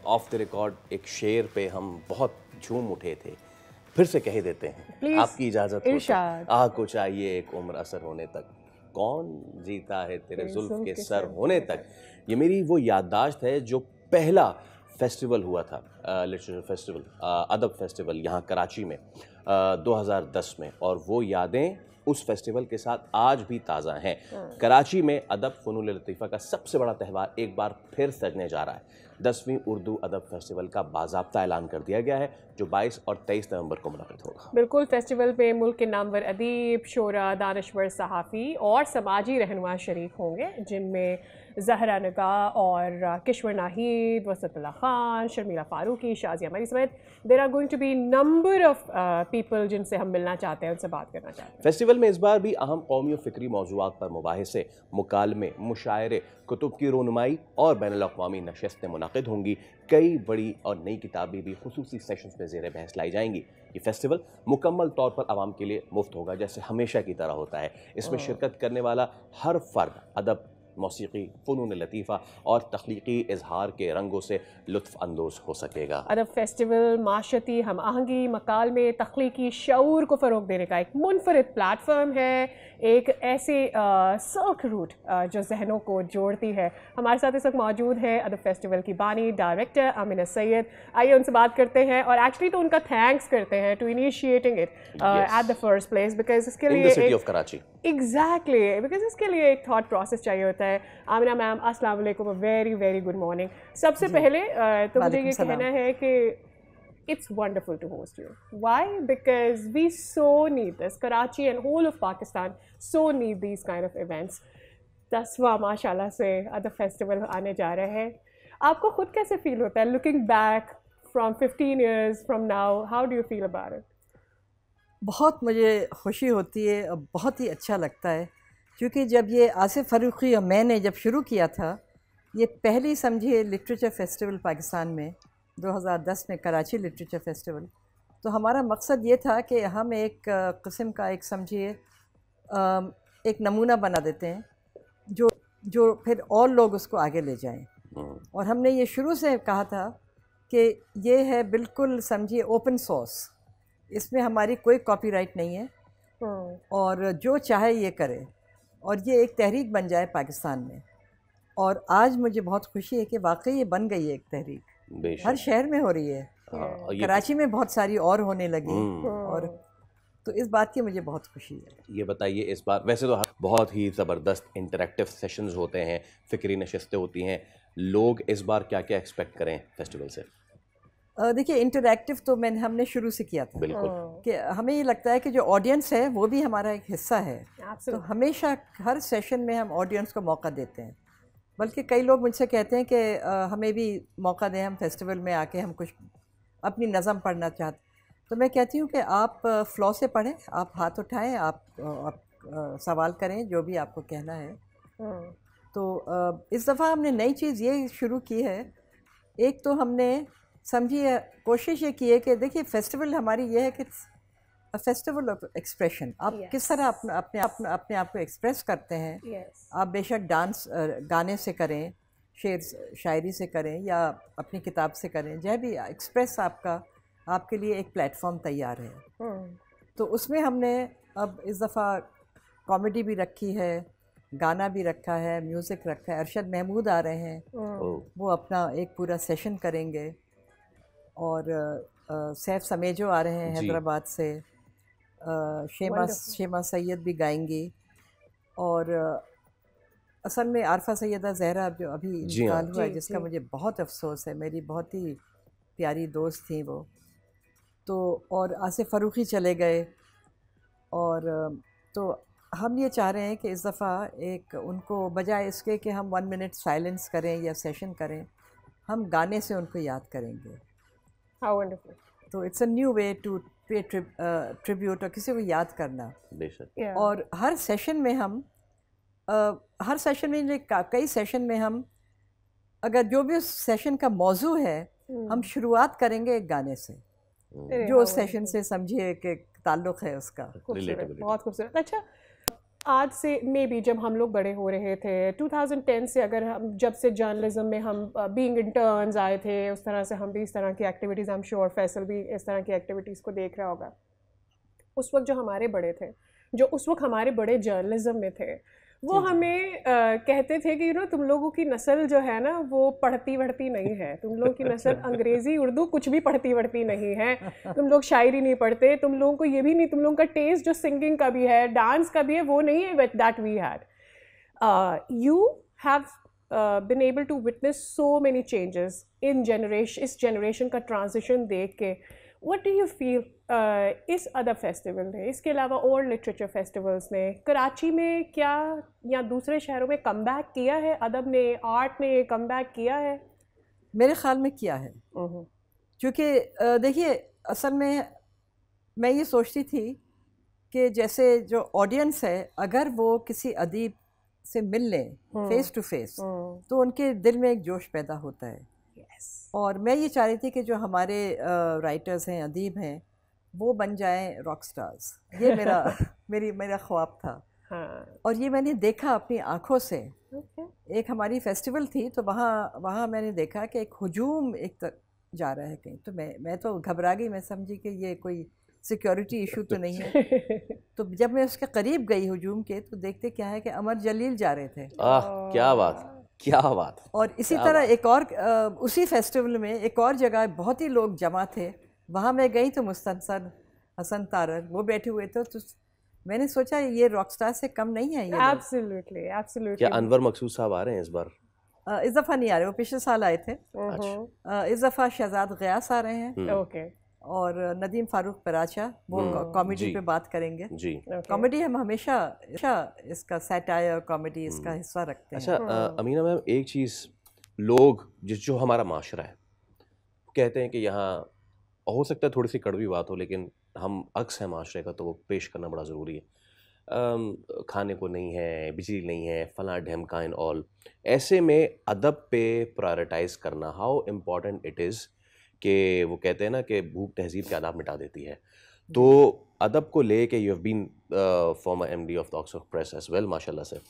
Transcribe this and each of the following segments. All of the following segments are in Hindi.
ऑफ द रिकॉर्ड एक शेर पे हम बहुत झूम उठे थे, फिर से कह देते हैं Please, आपकी इजाजत हो इरशाद। तो आह को चाहिए एक उम्र असर होने तक, कौन जीता है तेरे जुल्फ के सर होने तक। ये मेरी वो याददाश्त है जो पहला फेस्टिवल हुआ था, लिटरेचर फेस्टिवल, अदब फेस्टिवल यहाँ कराची में 2010 में, और वो यादें उस फेस्टिवल के साथ आज भी ताज़ा हैं। कराची में अदब फ़नून लतीफ़ा का सबसे बड़ा त्यौहार एक बार फिर सजने जा रहा है। 10वीं उर्दू अदब फेस्टिवल का बाज़ाब्ता ऐलान कर दिया गया है, जो 22 और 23 नवंबर को मुनक़िद होगा। बिल्कुल, फेस्टिवल पे मुल्क के नामवर अदीब, शोरा, दानश्वर, सहाफ़ी और समाजी रहनुमा शरीक होंगे, जिनमें ज़हरा निगाह और किश्वर नाहीद, वसतुल्लाह खान, शर्मिला फारूकी, शाज़िया मरी समेत there are going to be number of people जिनसे हम मिलना चाहते हैं, उनसे बात करना चाहते हैं। फेस्टिवल में इस बार भी अहम कौमी और फ़िक्री मौज़ूआत पर मुबाहिसे, मुकालमे, मुशायरे, कुतुब की रोनुमाई और बैनुल-अक़वामी नशस्तें मुनक़िद होंगी। कई बड़ी और नई किताबें भी खुसूसी सेशंस में ज़ेर बहस लाई जाएंगी। ये फेस्टिवल मुकम्मल तौर पर आवाम के लिए मुफ्त होगा, जैसे हमेशा की तरह होता है। इसमें शिरकत करने वाला हर फ़र्द अदब, मौसीकी, फ़नून लतीफ़ा और तख्लीकी इजहार के रंगों से लुत्फ़ अंदोज़ हो सकेगा। अदब फेस्टिवल माशरती हम आहंगी, मकालमे, तख्लीकी शऊर को फ़रोग देने का एक मुनफरिद प्लेटफॉर्म है, एक ऐसे सर्क रूट जो जहनों को जोड़ती है। हमारे साथ इस वक्त मौजूद है अदब फेस्टिवल की बानी डायरेक्टर आमिना सैयद। आइए उनसे बात करते हैं, और एक्चुअली तो उनका थैंक्स करते हैं to initiating it at the first place, because इसके लिए city of Karachi, exactly, because इसके लिए एक थॉट प्रोसेस चाहिए होता है। आमिना मैम, अस्सलाम वालेकुम, वेरी वेरी गुड मॉर्निंग। सबसे पहले तो मुझे ये कहना है कि it's wonderful to host you. Why? Because we so need this. Karachi and whole of Pakistan so need these kind of events. 10वां माशाल्लाह से अदब फेस्टिवल आने जा रहा है। आपको खुद कैसे फील होता है looking back from 15 years from now? How do you feel about it? बहुत मुझे खुशी होती है और बहुत ही अच्छा लगता है, क्योंकि जब ये आसिफ फ़ारूकी और मैंने जब शुरू किया था, ये पहली समझिए लिटरेचर फेस्टिवल पाकिस्तान में 2010 में कराची लिटरेचर फेस्टिवल, तो हमारा मकसद ये था कि हम एक किस्म का एक समझिए एक नमूना बना देते हैं जो जो फिर और लोग उसको आगे ले जाएं। और हमने ये शुरू से कहा था कि ये है बिल्कुल समझिए ओपन सोर्स, इसमें हमारी कोई कॉपीराइट नहीं है, और जो चाहे ये करे, और ये एक तहरीक बन जाए पाकिस्तान में। और आज मुझे बहुत खुशी है कि वाकई ये बन गई है एक तहरीक, हर शहर में हो रही है, कराची में बहुत सारी और होने लगी, और तो इस बात की मुझे बहुत खुशी है। ये बताइए, इस बार वैसे तो बहुत ही ज़बरदस्त इंटरेक्टिव सेशंस होते हैं, फ़िक्री नशस्तें होती हैं, लोग इस बार क्या क्या एक्सपेक्ट करें फेस्टिवल से? देखिए, इंटरैक्टिव तो हमने शुरू से किया था, बिल्कुल, कि हमें ये लगता है कि जो ऑडियंस है वो भी हमारा एक हिस्सा है। तो हमेशा हर सेशन में हम ऑडियंस को मौका देते हैं, बल्कि कई लोग मुझसे कहते हैं कि हमें भी मौका दें, हम फेस्टिवल में आके हम कुछ अपनी नज़म पढ़ना चाहते। तो मैं कहती हूँ कि आप फ़्लो से पढ़ें, आप हाथ उठाएं, आप सवाल करें, जो भी आपको कहना है। तो इस दफ़ा हमने नई चीज़ ये शुरू की है, एक तो हमने समझिए कोशिश ये की है कि देखिए फेस्टिवल हमारी ये है कि फेस्टिवल ऑफ एक्सप्रेशन, आप किस तरह अपने आप को एक्सप्रेस करते हैं। आप बेशक डांस गाने से करें, शेर शायरी से करें, या अपनी किताब से करें, जब भी एक्सप्रेस आपके लिए एक प्लेटफॉर्म तैयार है। तो उसमें हमने अब इस दफ़ा कॉमेडी भी रखी है, गाना भी रखा है, म्यूज़िक रखा है। अरशद महमूद आ रहे हैं, वो अपना एक पूरा सेशन करेंगे, और सैफ समेजो आ रहे हैं हैदराबाद से, शेमा सैयद भी गाएंगी, और असल में आरफा सैयदा ज़हरा जो अभी इंतकाल हुआ है, जिसका मुझे बहुत अफसोस है, मेरी बहुत ही प्यारी दोस्त थी वो, तो और आसिफ फ़ारूकी चले गए। और तो हम ये चाह रहे हैं कि इस दफ़ा एक उनको बजाय इसके कि हम 1 मिनट साइलेंस करें या सेशन करें, हम गाने से उनको याद करेंगे। How wonderful. तो it's a new way to pay tribute, और किसी को याद करना। और हर सेशन में हम कई सेशन में हम, अगर जो भी उस सेशन का मौजू है, हम शुरुआत करेंगे एक गाने से, जो उस सेशन से समझिए कि ताल्लुक़ है उसका। बहुत खूबसूरत। अच्छा, आज से मे बी जब हम लोग बड़े हो रहे थे 2010 से, अगर हम जब से जर्नलिज्म में हम बीइंग इंटर्न्स आए थे, उस तरह से हम भी इस तरह की activities, I am sure Faisal भी इस तरह की एक्टिविटीज़ को देख रहा होगा। उस वक्त जो हमारे बड़े थे, जो उस वक्त हमारे बड़े जर्नलिज्म में थे, वो हमें कहते थे कि तुम लोगों की नस्ल जो है ना वो पढ़ती वढ़ती नहीं है, तुम लोगों की नस्ल अंग्रेज़ी उर्दू कुछ भी पढ़ती वढ़ती नहीं है, तुम लोग शायरी नहीं पढ़ते, तुम लोगों को ये भी नहीं, तुम लोगों का टेस्ट जो सिंगिंग का भी है, डांस का भी है, वो नहीं है that we had. You have been able to witness so many changes in generation, इस generation का transition देख के what do you feel इस अदब फेस्टिवल ने, इसके अलावा और लिटरेचर फेस्टिवल्स ने कराची में क्या या दूसरे शहरों में कम बैक किया है, अदब ने, आर्ट ने कम बैक किया है? मेरे ख्याल में किया है, क्योंकि देखिए असल में मैं ये सोचती थी कि जैसे जो ऑडियंस है, अगर वो किसी अदीब से मिल लें फेस टू फेस, तो उनके दिल में एक जोश पैदा होता है। और मैं ये चाह रही थी कि जो हमारे राइटर्स हैं, अदीब हैं, वो बन जाएं रॉक स्टार्स। ये मेरा ख्वाब था। और ये मैंने देखा अपनी आँखों से। एक हमारी फेस्टिवल थी, तो वहाँ मैंने देखा कि एक हुजूम एक तक जा रहा है कहीं, तो मैं तो घबरा गई। मैं समझी कि ये कोई सिक्योरिटी इशू तो नहीं है। तो जब मैं उसके करीब गई हुजूम के, तो देखते क्या है कि अमर जलील जा रहे थे। क्या बात, क्या बात। और इसी तरह एक और उसी फेस्टिवल में एक और जगह बहुत ही लोग जमा थे, वहाँ मैं गई तो मुस्तनसन हसन तारक वो बैठे हुए थे। तो मैंने सोचा ये रॉकस्टार से कम नहीं है ये। Absolutely, absolutely. क्या अनवर मकसूद साहब आ रहे हैं इस बार? इस दफ़ा नहीं आ रहे, वो पिछले साल आए थे। इस दफ़ा शहजाद गयास आ रहे हैं। ओके। और नदीम फारूक पराचा, वो कॉमेडी पे बात करेंगे जी। कॉमेडी हम हमेशा इसका सैटायर कॉमेडी इसका हिस्सा रखते हैं। अच्छा अमीना मैम, एक चीज़ लोग जो हमारा माशरा है कहते हैं कि यहाँ हो सकता है थोड़ी सी कड़वी बात हो, लेकिन हम अक्स हैं माशरे का, तो वो पेश करना बड़ा ज़रूरी है। खाने को नहीं है, बिजली नहीं है, फला ढमका एंड ऑल। ऐसे में अदब पे प्रायोरिटाइज़ करना, हाउ इम्पॉर्टेंट इट इज़ कि वो कहते हैं ना कि भूख तहजीब के आदाब मिटा देती है। तो अदब को ले के you have been former MD of the Oxford Press as well, माशाल्लाह से।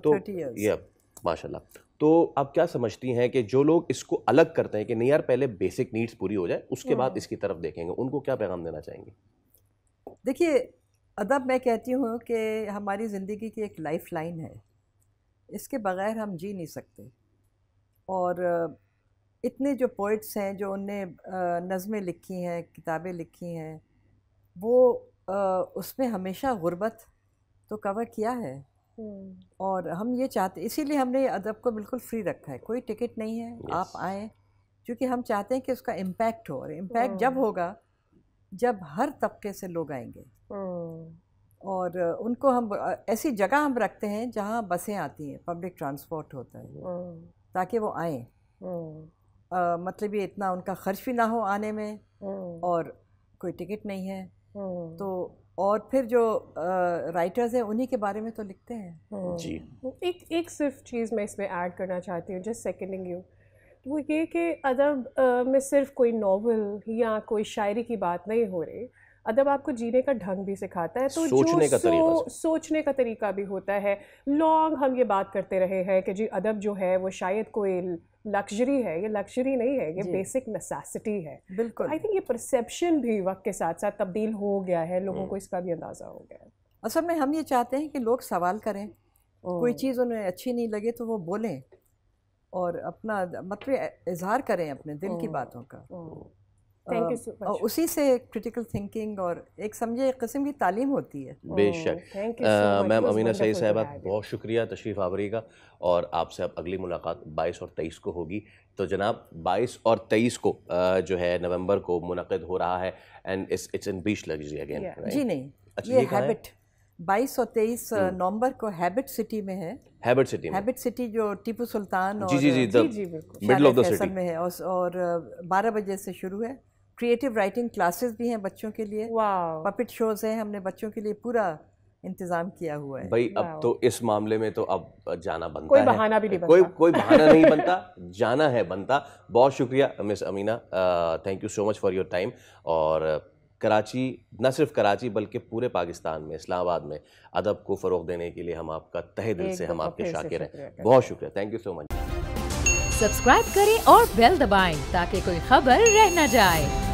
तो ये माशाल्लाह, तो आप क्या समझती हैं कि जो लोग इसको अलग करते हैं कि नहीं यार पहले बेसिक नीड्स पूरी हो जाए उसके बाद इसकी तरफ देखेंगे, उनको क्या पैगाम देना चाहेंगे? देखिए, अदब मैं कहती हूँ कि हमारी ज़िंदगी की एक लाइफ लाइन है, इसके बग़ैर हम जी नहीं सकते। और इतने जो पोइट्स हैं जो उनने नज़में लिखी हैं, किताबें लिखी हैं, वो उसमें हमेशा गुर्बत तो कवर किया है। और हम ये चाहते, इसीलिए हमने अदब को बिल्कुल फ्री रखा है, कोई टिकट नहीं है। आप आएँ, क्योंकि हम चाहते हैं कि उसका इम्पैक्ट हो। और इम्पैक्ट जब होगा जब हर तबके से लोग आएंगे। और उनको हम ऐसी जगह हम रखते हैं जहाँ बसें आती हैं, पब्लिक ट्रांसपोर्ट होता है, ताकि वो आएँ। मतलब ये इतना उनका खर्च भी ना हो आने में, और कोई टिकट नहीं है। तो और फिर जो राइटर्स हैं उन्हीं के बारे में तो लिखते हैं जी। एक सिर्फ चीज़ मैं इसमें ऐड करना चाहती हूँ, जस्ट सेकेंडिंग यू, वो ये कि अदब में सिर्फ कोई नॉवल या कोई शायरी की बात नहीं हो रही। अदब आपको जीने का ढंग भी सिखाता है, तो सोचने का तरीका भी होता है। लॉन्ग हम ये बात करते रहे हैं कि जी अदब जो है वो शायद कोई लग्जरी है, ये लग्जरी नहीं है, ये बेसिक नेसेसिटी है। बिल्कुल। आई थिंक ये परसेप्शन भी वक्त के साथ साथ तब्दील हो गया है, लोगों को इसका भी अंदाज़ा हो गया है। असल में हम ये चाहते हैं कि लोग सवाल करें, कोई चीज़ उन्हें अच्छी नहीं लगे तो वो बोलें और अपना मतलब इजहार करें अपने दिल की बातों का। Thank you so much. और उसी से क्रिटिकल थिंकिंग और एक समझे एक किस्म की तालीम होती है। बेशक। मैम अमीना सईद साहिबा, बहुत शुक्रिया तशरीफ़ आवरी का। और आपसे अब अगली मुलाकात 22 और 23 को होगी। तो जनाब 22 और 23 को जो है नवंबर को मुनक़िद हो रहा है, and it's in beach luxury again. जी नहीं, ये हैबिट 22 और 23 नवंबर को हैबिट सिटी में है। हैबिट सिटी जो टीपू सुल्तान और मिडल ऑफ द सिटी में है। और 12 बजे से शुरू है। क्रिएटिव राइटिंग क्लासेस भी हैं बच्चों के लिए, पपेट शोज हैं, हमने बच्चों के लिए पूरा इंतजाम किया हुआ है भाई। अब तो इस मामले में तो अब जाना बनता कोई है, बहाना भी नहीं बनता। कोई बहाना नहीं बनता, जाना है बनता। बहुत शुक्रिया miss Amina, thank you so much for your time. और कराची, न सिर्फ कराची बल्कि पूरे पाकिस्तान में, इस्लामाबाद में अदब को फ़रोग़ देने के लिए हम आपका तहे दिल से हम आपके शाकिर हैं। बहुत शुक्रिया, thank you so much. Subscribe करें और बेल दबाएं ताकि कोई खबर रह न जाए।